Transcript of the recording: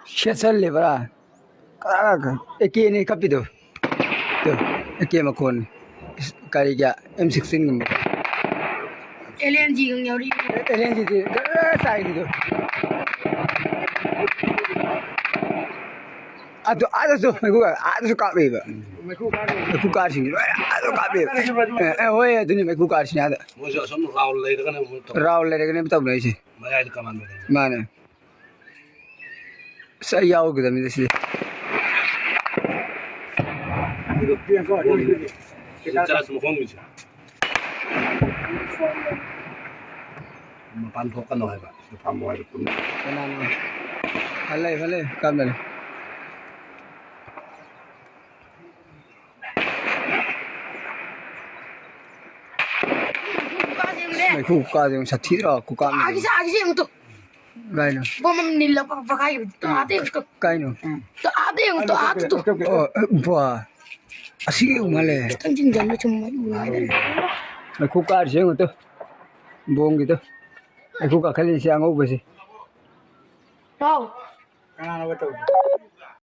Shesal lebra. Karaga. Eki ni kapido. To. Eki makon. Kariga M16 ngam. LNG ng yari. LNG di. Sai di to. Ado may ku kape ba. May ku kar sing. Ado kape. Hoy aduni may ku kar sing ada. Mo sa som Raul le daga ne mo to. Raul le daga ne tab nei si. Maya de kaman me. Mana. Sai yawo gida mi desi. Cara semua kong mi. Mo pan thok kan no hai ba. Pam mo hai pun. Kanana. Hale kam dale. May ku ka yung sa tira ku ka mi. Agi yung to. Gaino. Bomam nila pa pakay. To ate yung to. Gaino. To ate yung to ate to. Oh, buah. Asige umale. Tanjing jalo cuma yun. May ku ka sing to. Bong gitu. May ku ka kalin siya ngo ba si. Wow. Kanana ba to?